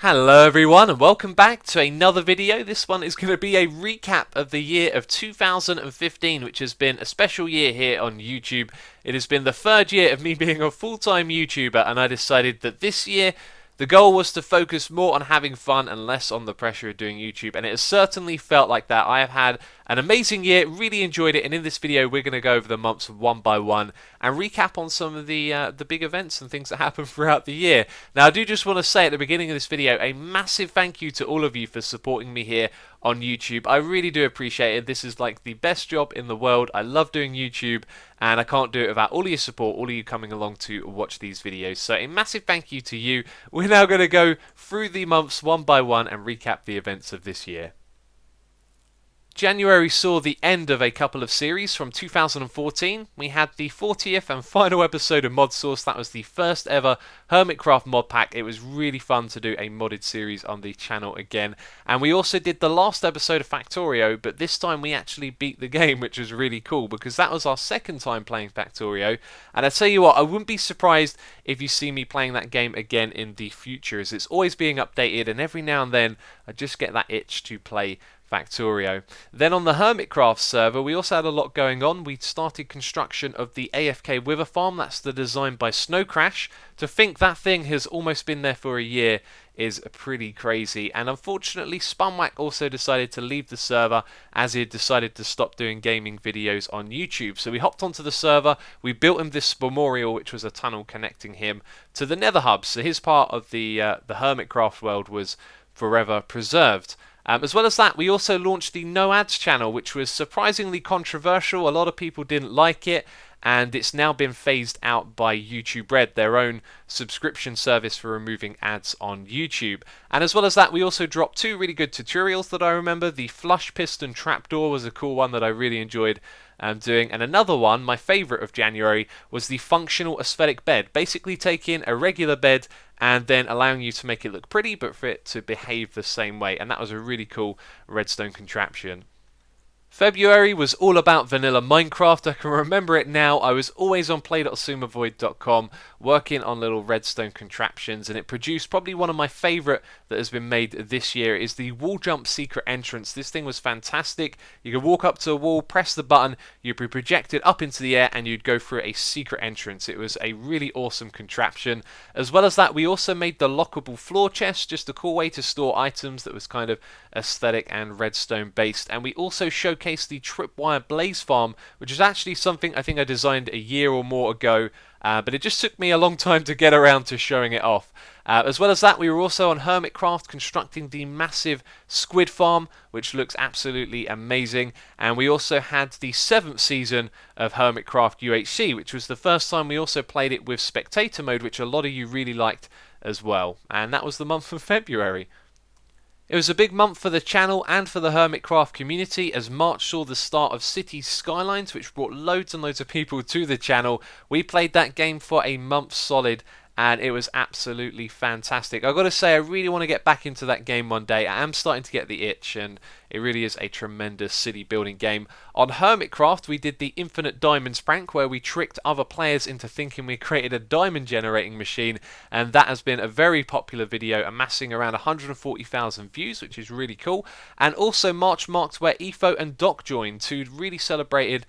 Hello everyone and welcome back to another video. This one is going to be a recap of the year of 2015, which has been a special year here on YouTube. It has been the third year of me being a full-time YouTuber, and I decided that this year the goal was to focus more on having fun and less on the pressure of doing YouTube, and it has certainly felt like that. I have had an amazing year, really enjoyed it, and in this video we're going to go over the months one by one and recap on some of the big events and things that happened throughout the year. Now I do just want to say at the beginning of this video a massive thank you to all of you for supporting me here on YouTube. I really do appreciate it. This is like the best job in the world. I love doing YouTube and I can't do it without all of your support, all of you coming along to watch these videos. So a massive thank you to you. We're now going to go through the months one by one and recap the events of this year. January saw the end of a couple of series from 2014. We had the 40th and final episode of Mod Source. That was the first ever Hermitcraft mod pack. It was really fun to do a modded series on the channel again. And we also did the last episode of Factorio, but this time we actually beat the game, which was really cool because that was our second time playing Factorio. And I tell you what, I wouldn't be surprised if you see me playing that game again in the future, as it's always being updated and every now and then I just get that itch to play Factorio. Then on the Hermitcraft server we also had a lot going on. We started construction of the AFK Wither Farm. That's the design by Snow Crash. To think that thing has almost been there for a year is pretty crazy, and unfortunately Spunwack also decided to leave the server as he had decided to stop doing gaming videos on YouTube. So we hopped onto the server, we built him this memorial, which was a tunnel connecting him to the Nether Hub, so his part of the Hermitcraft world was forever preserved. As well as that, we also launched the No Ads channel, which was surprisingly controversial. A lot of people didn't like it, and it's now been phased out by YouTube Red, their own subscription service for removing ads on YouTube. And as well as that, we also dropped two really good tutorials that I remember. The Flush Piston Trapdoor was a cool one that I really enjoyed doing, and another one, my favourite of January, was the Functional Aesthetic Bed. Basically taking a regular bed and then allowing you to make it look pretty but for it to behave the same way, and that was a really cool redstone contraption. February was all about vanilla Minecraft. I can remember it now. I was always on play.xisumavoid.com working on little redstone contraptions, and it produced probably one of my favourite that has been made this year. It is the wall jump secret entrance. This thing was fantastic. You could walk up to a wall, press the button, you'd be projected up into the air and you'd go through a secret entrance. It was a really awesome contraption. As well as that, we also made the lockable floor chest, just a cool way to store items that was kind of aesthetic and redstone based. And we also showcased the Tripwire blaze farm, which is actually something I think I designed a year or more ago, but it just took me a long time to get around to showing it off. As well as that, we were also on Hermitcraft constructing the massive squid farm, which looks absolutely amazing. And we also had the 7th season of Hermitcraft UHC, which was the first time we also played it with spectator mode, which a lot of you really liked as well. And that was the month of February. It was a big month for the channel and for the Hermitcraft community, as March saw the start of Cities Skylines, which brought loads and loads of people to the channel. We played that game for a month solid, and it was absolutely fantastic. I've got to say, I really want to get back into that game one day. I am starting to get the itch, and it really is a tremendous city building game. On Hermitcraft, we did the Infinite Diamonds prank, where we tricked other players into thinking we created a diamond generating machine, and that has been a very popular video, amassing around 140,000 views, which is really cool. And also March marked where Etho and Doc joined, who really celebrated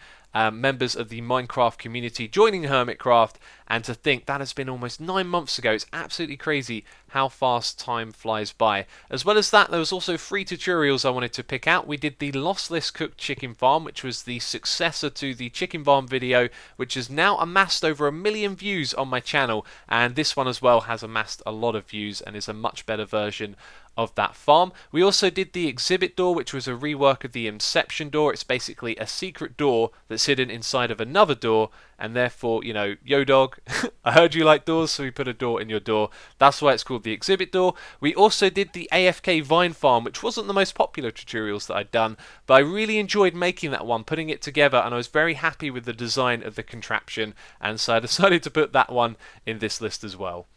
members of the Minecraft community joining Hermitcraft, and to think that has been almost 9 months ago. It's absolutely crazy how fast time flies by. As well as that, there was also 3 tutorials I wanted to pick out. We did the Lossless cooked chicken farm, which was the successor to the chicken farm video, which has now amassed over 1 million views on my channel, and this one as well has amassed a lot of views and is a much better version of that farm. We also did the Xzibit door, which was a rework of the Inception door. It's basically a secret door that's hidden inside of another door, and therefore, you know, yo dog, I heard you like doors, so we put a door in your door. That's why it's called the Xzibit door. We also did the AFK vine farm, which wasn't the most popular tutorials that I'd done, but I really enjoyed making that one, putting it together, and I was very happy with the design of the contraption, and so I decided to put that one in this list as well.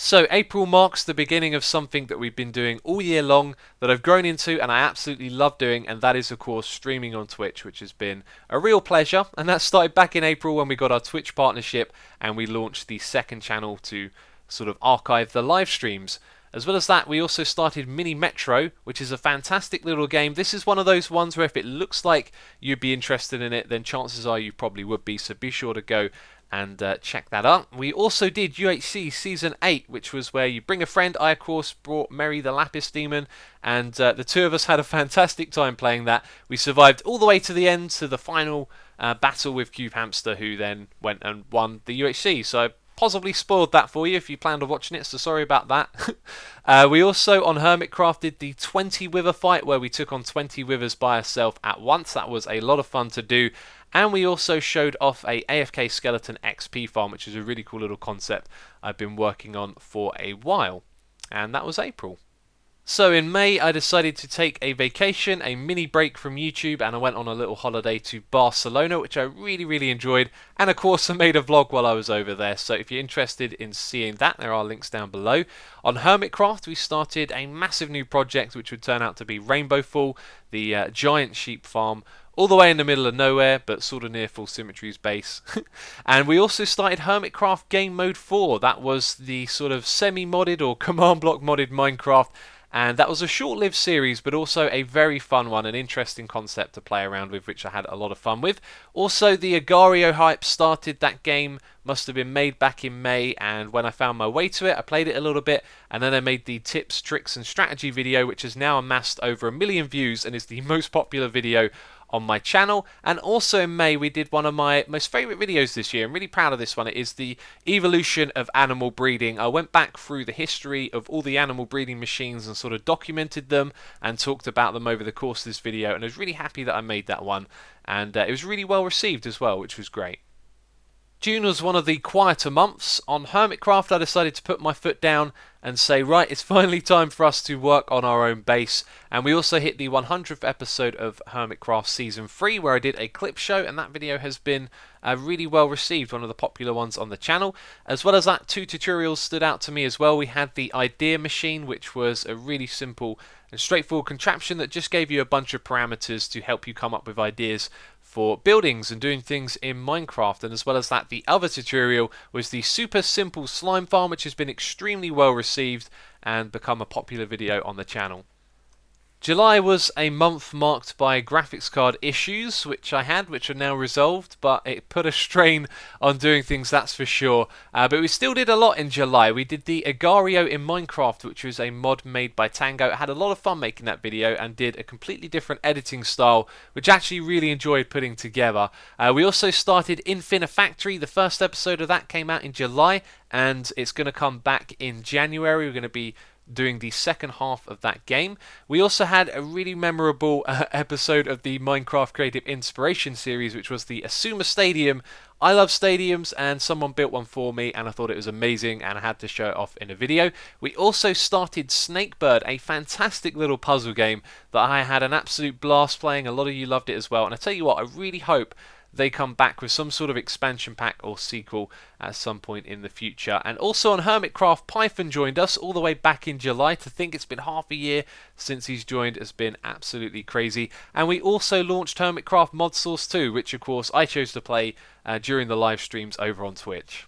So April marks the beginning of something that we've been doing all year long, that I've grown into and I absolutely love doing, and that is of course streaming on Twitch, which has been a real pleasure. And that started back in April when we got our Twitch partnership and we launched the second channel to sort of archive the live streams. As well as that, we also started Mini Metro, which is a fantastic little game. This is one of those ones where if it looks like you'd be interested in it, then chances are you probably would be, so be sure to go and check that out. We also did UHC Season 8, which was where you bring a friend. I, of course, brought Mary the Lapis Demon, and the two of us had a fantastic time playing that. We survived all the way to the end, to the final battle with Cube Hamster, who then went and won the UHC. So I possibly spoiled that for you if you planned on watching it, so sorry about that. We also, on Hermitcraft, did the 20 Wither fight, where we took on 20 Withers by ourselves at once. That was a lot of fun to do. And we also showed off a AFK Skeleton XP farm, which is a really cool little concept I've been working on for a while. And that was April. So in May, I decided to take a vacation, a mini break from YouTube, and I went on a little holiday to Barcelona, which I really enjoyed. And of course, I made a vlog while I was over there. So if you're interested in seeing that, there are links down below. On Hermitcraft, we started a massive new project, which would turn out to be Rainbow Fall, the giant sheep farm, all the way in the middle of nowhere, but sort of near Full Symmetry's base. And we also started Hermitcraft Game Mode 4. That was the sort of semi-modded or command block modded Minecraft. And that was a short-lived series, but also a very fun one, an interesting concept to play around with, which I had a lot of fun with. Also, the Agario hype started. That game must have been made back in May, and when I found my way to it, I played it a little bit, and then I made the tips, tricks, and strategy video, which has now amassed over 1 million views and is the most popular video on my channel. And also in May, we did one of my most favourite videos this year. I'm really proud of this one. It is the evolution of animal breeding. I went back through the history of all the animal breeding machines and sort of documented them and talked about them over the course of this video, and I was really happy that I made that one, and it was really well received as well, which was great. June was one of the quieter months. On Hermitcraft, I decided to put my foot down and say, right, it's finally time for us to work on our own base. And we also hit the 100th episode of Hermitcraft Season 3, where I did a clip show, and that video has been really well received, one of the popular ones on the channel. As well as that, 2 tutorials stood out to me as well. We had the Idea Machine, which was a really simple and straightforward contraption that just gave you a bunch of parameters to help you come up with ideas for buildings and doing things in Minecraft. And as well as that, the other tutorial was the super simple slime farm, which has been extremely well received and become a popular video on the channel. July was a month marked by graphics card issues, which I had, which are now resolved, but it put a strain on doing things, that's for sure. But we still did a lot in July. We did the Agario in Minecraft, which was a mod made by Tango. I had a lot of fun making that video and did a completely different editing style, which I actually really enjoyed putting together. We also started Factory. The first episode of that came out in July, and it's going to come back in January. We're going to be doing the second half of that game. We also had a really memorable episode of the Minecraft Creative Inspiration series, which was the Xisuma Stadium. I love stadiums, and someone built one for me, and I thought it was amazing, and I had to show it off in a video. We also started Snakebird, a fantastic little puzzle game that I had an absolute blast playing. A lot of you loved it as well, and I tell you what, I really hope they come back with some sort of expansion pack or sequel at some point in the future. And also on Hermitcraft, Python joined us all the way back in July. To think it's been half a year since he's joined has been absolutely crazy. And we also launched Hermitcraft Mod Source 2, which of course I chose to play during the live streams over on Twitch.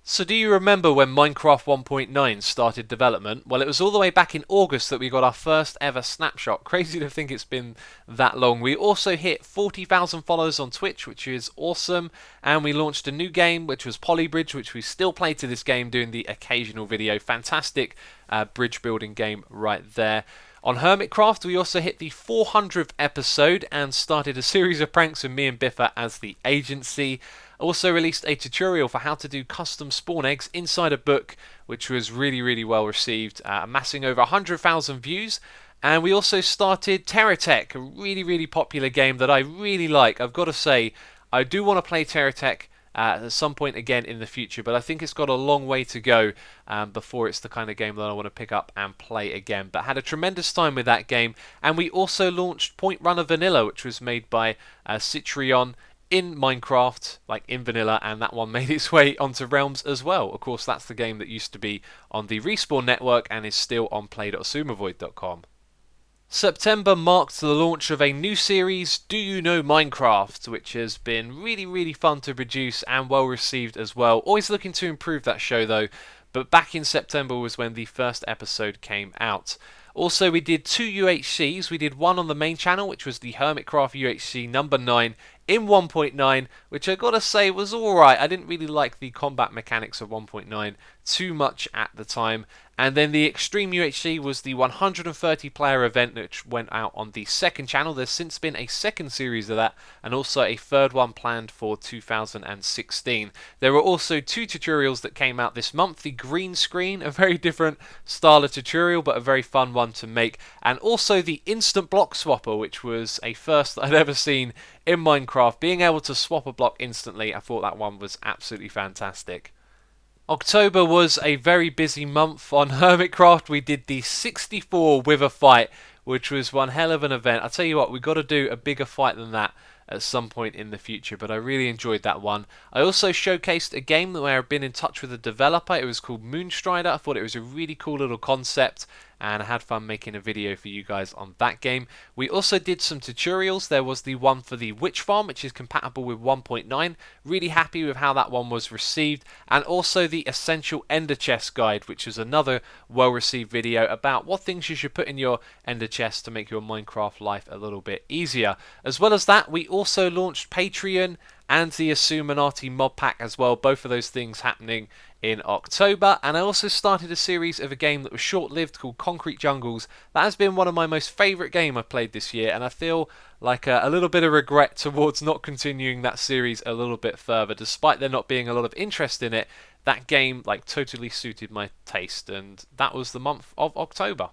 So do you remember when Minecraft 1.9 started development? Well, it was all the way back in August that we got our first ever snapshot. Crazy to think it's been that long. We also hit 40,000 followers on Twitch, which is awesome. And we launched a new game, which was Polybridge, which we still play to this game, doing the occasional video. Fantastic bridge building game right there. On Hermitcraft, we also hit the 400th episode and started a series of pranks with me and Biffa as the agency. Also released a tutorial for how to do custom spawn eggs inside a book, which was really well received, amassing over 100,000 views. And we also started TerraTech, a really popular game that I really like. I've got to say, I do want to play TerraTech at some point again in the future, but I think it's got a long way to go before it's the kind of game that I want to pick up and play again. But had a tremendous time with that game. And we also launched Point Runner Vanilla, which was made by Citrion in Minecraft, like in vanilla, and that one made its way onto Realms as well. Of course, that's the game that used to be on the Respawn network and is still on play.xisumavoid.com. September marked the launch of a new series, Do You Know Minecraft, which has been really fun to produce and well received as well. Always looking to improve that show though, but back in September was when the first episode came out. Also, we did 2 UHCs. We did one on the main channel, which was the Hermitcraft UHC number 9 in 1.9, which I gotta say was alright. I didn't really like the combat mechanics of 1.9 too much at the time. And then the Extreme UHC was the 130 player event which went out on the second channel. There's since been a second series of that, and also a third one planned for 2016. There were also 2 tutorials that came out this month. The green screen, a very different style of tutorial, but a very fun one to make. And also the instant block swapper, which was a first that I'd ever seen in Minecraft. Being able to swap a block instantly, I thought that one was absolutely fantastic. October was a very busy month on Hermitcraft. We did the 64 Wither fight, which was one hell of an event. I'll tell you what, we've got to do a bigger fight than that at some point in the future, but I really enjoyed that one. I also showcased a game where I've been in touch with a developer. It was called Moonstrider. I thought it was a really cool little concept, and I had fun making a video for you guys on that game. We also did some tutorials. There was the one for the Witch Farm, which is compatible with 1.9. Really happy with how that one was received. And also the Essential Ender Chest Guide, which is another well-received video about what things you should put in your Ender Chest to make your Minecraft life a little bit easier. As well as that, we also launched Patreon and the Xisuma mod pack as well. Both of those things happening in October. And I also started a series of a game that was short-lived called Concrete Jungles. That has been one of my most favourite games I've played this year, and I feel like a little bit of regret towards not continuing that series a little bit further. Despite there not being a lot of interest in it, that game totally suited my taste, and that was the month of October.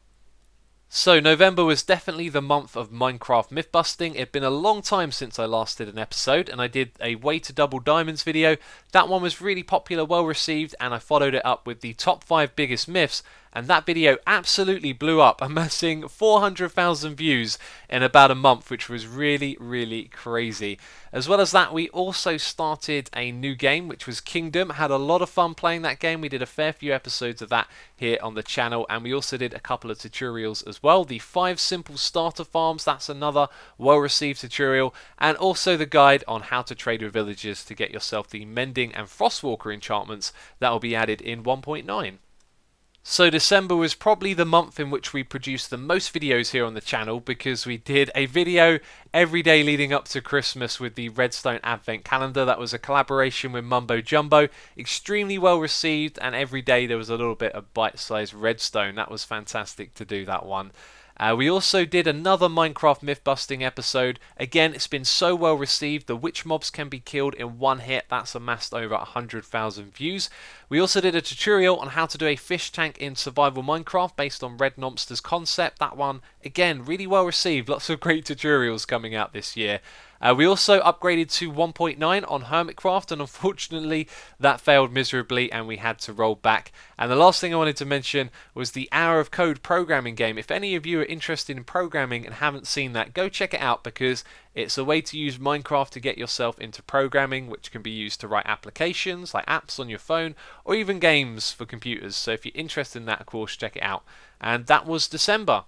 So November was definitely the month of Minecraft myth busting. It'd been a long time since I last did an episode, and I did a way to double diamonds video. That one was really popular, well received, and I followed it up with the top 5 biggest myths, and that video absolutely blew up, amassing 400,000 views in about a month, which was really, really crazy. As well as that, we also started a new game, which was Kingdom. Had a lot of fun playing that game. We did a fair few episodes of that here on the channel, and we also did a couple of tutorials as well. The 5 simple starter farms, that's another well-received tutorial, and also the guide on how to trade with villagers to get yourself the Mending and Frostwalker enchantments that will be added in 1.9. So December was probably the month in which we produced the most videos here on the channel, because we did a video every day leading up to Christmas with the Redstone Advent Calendar. That was a collaboration with Mumbo Jumbo, extremely well received, and every day there was a little bit of bite-sized redstone. That was fantastic to do that one. We also did another Minecraft myth busting episode. Again, it's been so well received. The witch mobs can be killed in one hit. That's amassed over 100,000 views. We also did a tutorial on how to do a fish tank in survival Minecraft based on Red Nomster's concept. That one, again, really well received. Lots of great tutorials coming out this year. We also upgraded to 1.9 on Hermitcraft, and unfortunately that failed miserably and we had to roll back. And the last thing I wanted to mention was the Hour of Code programming game. If any of you are interested in programming and haven't seen that, go check it out, because it's a way to use Minecraft to get yourself into programming, which can be used to write applications like apps on your phone or even games for computers. So if you're interested in that, of course, check it out. And that was December.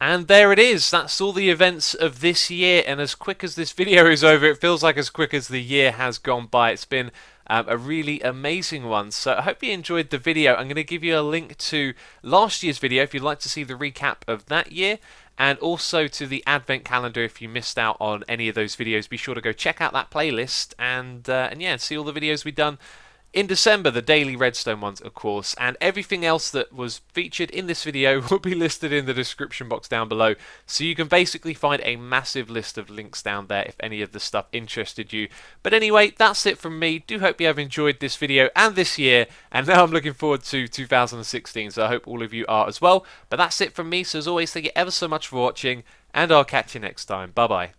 And there it is. That's all the events of this year, and as quick as this video is over, it feels like as quick as the year has gone by. It's been a really amazing one. So I hope you enjoyed the video. I'm going to give you a link to last year's video if you'd like to see the recap of that year, and also to the Advent Calendar if you missed out on any of those videos. Be sure to go check out that playlist and yeah, see all the videos we've done in December, the daily redstone ones, of course, and everything else that was featured in this video will be listed in the description box down below. So you can basically find a massive list of links down there if any of the stuff interested you. But anyway, that's it from me. Do hope you have enjoyed this video and this year, and now I'm looking forward to 2016, so I hope all of you are as well. But that's it from me, so as always, thank you ever so much for watching, and I'll catch you next time. Bye bye.